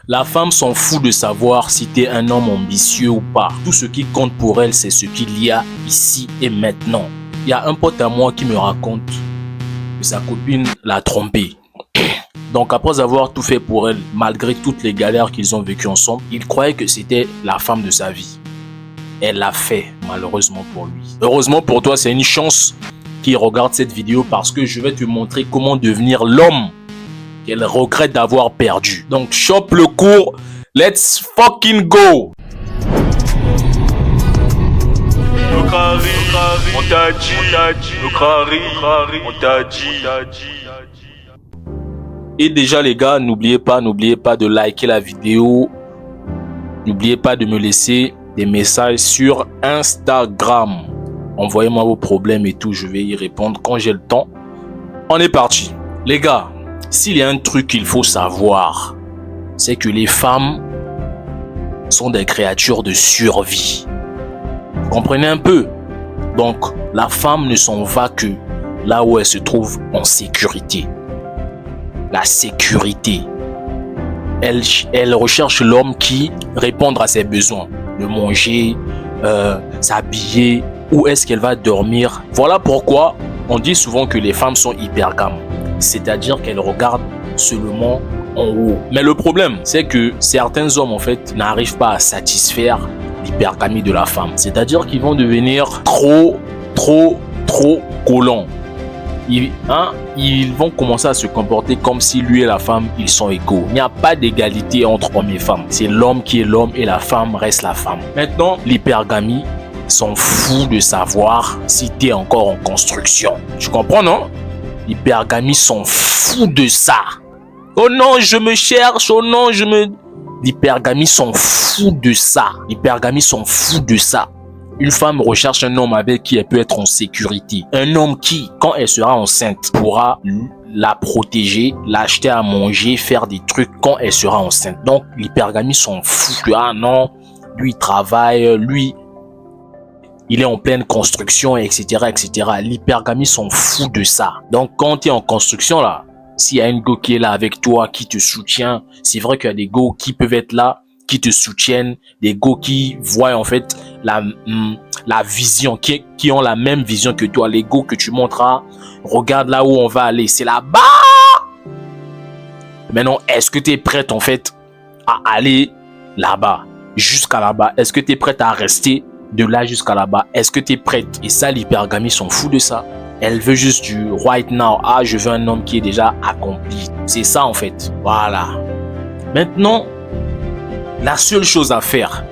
La femme s'en fout de savoir si tu es un homme ambitieux ou pas. Tout ce qui compte pour elle, c'est ce qu'il y a ici et maintenant. Il y a un pote à moi qui me raconte que sa copine l'a trompé. Donc après avoir tout fait pour elle, malgré toutes les galères qu'ils ont vécues ensemble, il croyait que c'était la femme de sa vie. Elle l'a fait, malheureusement pour lui. Heureusement pour toi, c'est une chance qu'il regarde cette vidéo parce que je vais te montrer comment devenir l'homme qu'elle regrette d'avoir perdu. Donc chope le cours, let's fucking go! On t'a dit. Et déjà les gars, n'oubliez pas de liker la vidéo. N'oubliez pas de me laisser des messages sur Instagram. Envoyez-moi vos problèmes et tout, je vais y répondre quand j'ai le temps. On est parti. Les gars, s'il y a un truc qu'il faut savoir, c'est que les femmes sont des créatures de survie. Vous comprenez un peu? Donc, la femme ne s'en va que là où elle se trouve en sécurité. La sécurité. Elle recherche l'homme qui répond à ses besoins. De manger, s'habiller, où est-ce qu'elle va dormir. Voilà pourquoi on dit souvent que les femmes sont hypergames. C'est-à-dire qu'elles regardent seulement en haut. Mais le problème, c'est que certains hommes, en fait, n'arrivent pas à satisfaire l'hypergamie de la femme. C'est-à-dire qu'ils vont devenir trop collants. Ils vont commencer à se comporter comme si lui et la femme, ils sont égaux. Il n'y a pas d'égalité entre hommes et femmes. C'est l'homme qui est l'homme et la femme reste la femme. Maintenant, l'hypergamie s'en fout de savoir si tu es encore en construction. Tu comprends, non? L'hypergamie s'en fout de ça. Oh non, je me cherche. Oh non, L'hypergamie s'en fout de ça. L'hypergamie s'en fout de ça. Une femme recherche un homme avec qui elle peut être en sécurité. Un homme qui, quand elle sera enceinte, pourra la protéger, l'acheter à manger, faire des trucs quand elle sera enceinte. Donc, l'hypergamie s'en fout. Ah non, lui il travaille, lui il est en pleine construction, etc., etc. L'hypergamie s'en fout de ça. Donc, quand tu es en construction là, s'il y a une go qui est là avec toi, qui te soutient, c'est vrai qu'il y a des go qui peuvent être là, qui te soutiennent, des go qui voient en fait la vision, qui ont la même vision que toi, les go que tu montras, regarde là où on va aller, c'est là-bas. Maintenant, est-ce que tu es prête en fait à aller là-bas, jusqu'à là-bas? Est-ce que tu es prête à rester de là jusqu'à là-bas? Est-ce que tu es prête? Et ça, l'hypergamie s'en fout de ça. Elle veut juste du right now. Ah, je veux un homme qui est déjà accompli. C'est ça en fait. Voilà. Maintenant, la seule chose à faire,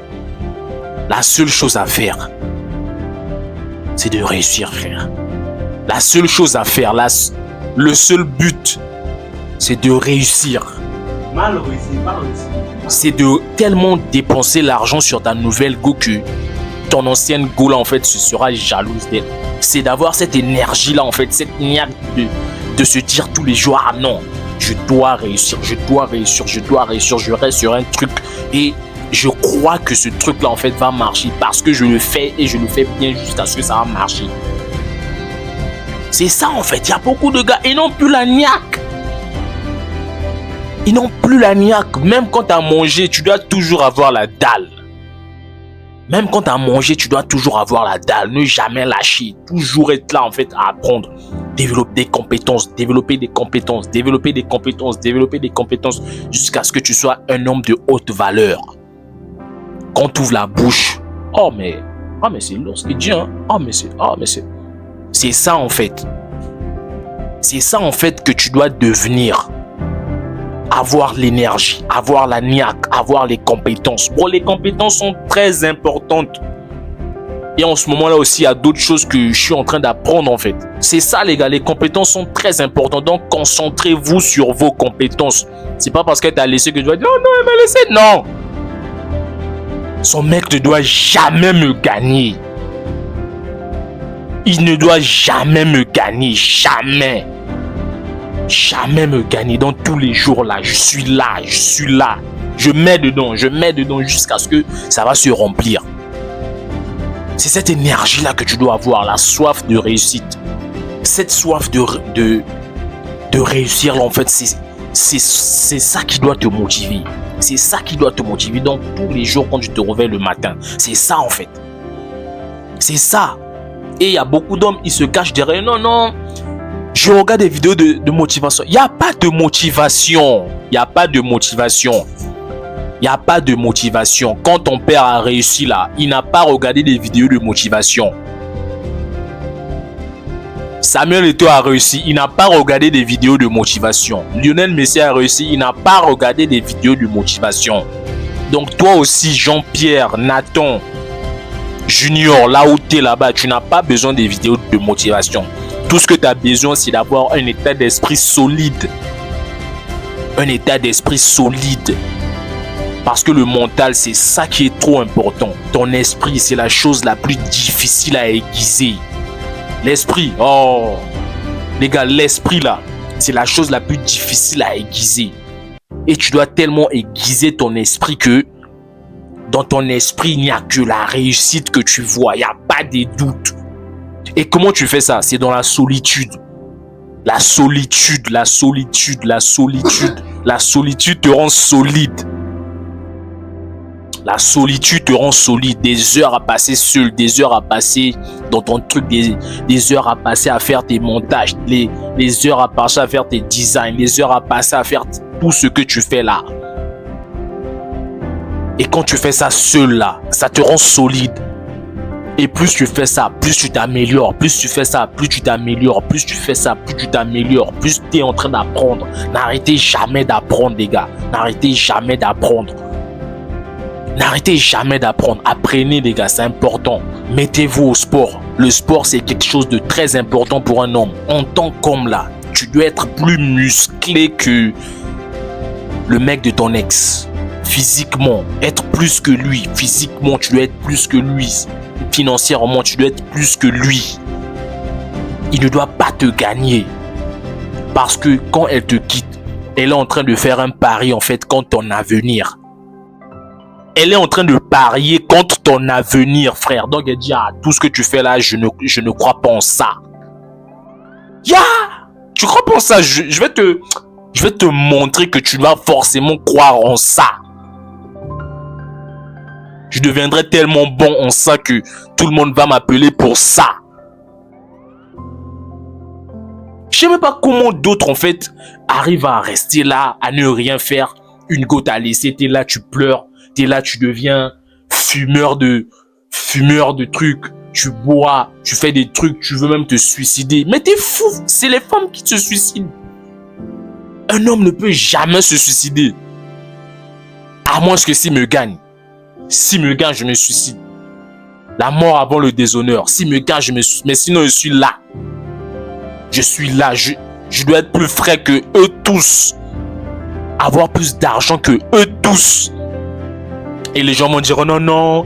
c'est de réussir, frère. La seule chose à faire, le seul but, c'est de réussir. Mal réussi. C'est de tellement dépenser l'argent sur ta nouvelle go que ton ancienne go là en fait sera jalouse d'elle. C'est d'avoir cette énergie là en fait, cette niaque de se dire tous les jours, ah non, je dois réussir, je reste sur un truc et je crois que ce truc là en fait va marcher parce que je le fais et je le fais bien jusqu'à ce que ça va marcher. C'est ça en fait, il y a beaucoup de gars, ils n'ont plus la niaque. Ils n'ont plus la niaque, même quand tu as mangé, tu dois toujours avoir la dalle. Même quand tu as mangé, tu dois toujours avoir la dalle, ne jamais lâcher, toujours être là en fait à apprendre, développer des compétences, jusqu'à ce que tu sois un homme de haute valeur. Quand tu ouvres la bouche, mais c'est lourd ce qu'il dit, hein. C'est ça en fait. C'est ça en fait que tu dois devenir. Avoir l'énergie, avoir la niaque, avoir les compétences. Bon, les compétences sont très importantes. Et en ce moment-là aussi, il y a d'autres choses que je suis en train d'apprendre en fait. C'est ça les gars, les compétences sont très importantes. Donc, concentrez-vous sur vos compétences. C'est pas parce qu'elle t'a laissé que tu vas dire « Oh non, elle m'a laissé ». Non. Son mec ne doit jamais me gagner. Il ne doit jamais me gagner, jamais. Jamais me gagner dans tous les jours là. Je suis là. Je mets dedans jusqu'à ce que ça va se remplir. C'est cette énergie là que tu dois avoir, la soif de réussite. Cette soif de réussir là en fait, c'est ça qui doit te motiver. C'est ça qui doit te motiver. Donc, tous les jours, quand tu te réveilles le matin, c'est ça en fait. C'est ça. Et il y a beaucoup d'hommes, ils se cachent derrière. Non, non. Je regarde des vidéos de motivation. Il n'y a pas de motivation. Il n'y a pas de motivation. Il n'y a pas de motivation. Quand ton père a réussi là, il n'a pas regardé des vidéos de motivation. Samuel Eto'o a réussi, il n'a pas regardé des vidéos de motivation. Lionel Messi a réussi, il n'a pas regardé des vidéos de motivation. Donc toi aussi, Jean-Pierre, Nathan, Junior, là où tu es là-bas, tu n'as pas besoin des vidéos de motivation. Tout ce que tu as besoin, c'est d'avoir un état d'esprit solide. Un état d'esprit solide. Parce que le mental, c'est ça qui est trop important. Ton esprit, c'est la chose la plus difficile à aiguiser. L'esprit, oh, les gars, l'esprit là, c'est la chose la plus difficile à aiguiser. Et tu dois tellement aiguiser ton esprit que dans ton esprit, il n'y a que la réussite que tu vois. Il n'y a pas de doute. Et comment tu fais ça? C'est dans la solitude. La solitude, la solitude, la solitude. La solitude te rend solide. La solitude te rend solide. Des heures à passer seul, des heures à passer dans ton truc, des heures à passer à faire tes montages, les heures à passer à faire tes designs, les heures à passer à faire tout ce que tu fais là. Et quand tu fais ça seul là, ça te rend solide. Et plus tu fais ça, plus tu t'améliores. Plus tu fais ça, plus tu t'améliores. Plus tu fais ça, plus tu t'améliores. Plus tu es en train d'apprendre. N'arrêtez jamais d'apprendre, les gars. N'arrêtez jamais d'apprendre. N'arrêtez jamais d'apprendre. Apprenez, les gars, c'est important. Mettez-vous au sport. Le sport, c'est quelque chose de très important pour un homme. En tant qu'homme, là, tu dois être plus musclé que le mec de ton ex. Physiquement, être plus que lui. Physiquement, tu dois être plus que lui. Financièrement, tu dois être plus que lui. Il ne doit pas te gagner. Parce que quand elle te quitte, elle est en train de faire un pari, en fait, contre ton avenir. Elle est en train de parier contre ton avenir, frère. Donc, elle dit, ah, tout ce que tu fais là, je ne crois pas en ça. Tu crois pas en ça? Je vais te montrer que tu dois forcément croire en ça. Je deviendrai tellement bon en ça que tout le monde va m'appeler pour ça. Je sais même pas comment d'autres, en fait, arrivent à rester là, à ne rien faire. Une goutte à laisser, t'es là, tu pleures. T'es là, tu deviens fumeur de trucs. Tu bois, tu fais des trucs, tu veux même te suicider. Mais t'es fou, c'est les femmes qui se suicident. Un homme ne peut jamais se suicider. À moins que s'il me gagne. S'il me gagne, je me suicide. La mort avant le déshonneur. S'il me gagne, je me suicide. Mais sinon, je suis là. Je suis là. Je dois être plus frais que eux tous. Avoir plus d'argent que eux tous. Et les gens vont dire, oh non, non,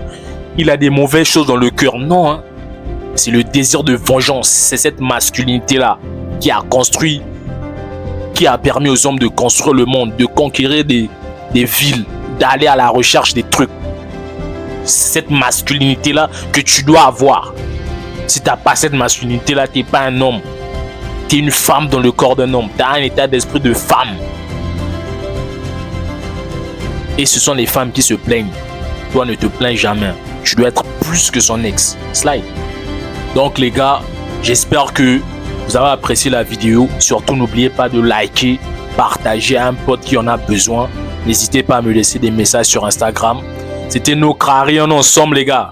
il a des mauvaises choses dans le cœur. Non, hein. C'est le désir de vengeance. C'est cette masculinité-là qui a construit, qui a permis aux hommes de construire le monde, de conquérir des villes, d'aller à la recherche des trucs. C'est cette masculinité-là que tu dois avoir. Si tu n'as pas cette masculinité-là, tu n'es pas un homme. Tu es une femme dans le corps d'un homme. Tu as un état d'esprit de femme. Et ce sont les femmes qui se plaignent. Toi, ne te plains jamais. Tu dois être plus que son ex. Slide. Donc les gars, j'espère que vous avez apprécié la vidéo. Surtout, n'oubliez pas de liker, partager à un pote qui en a besoin. N'hésitez pas à me laisser des messages sur Instagram. C'était No Crarion ensemble, les gars.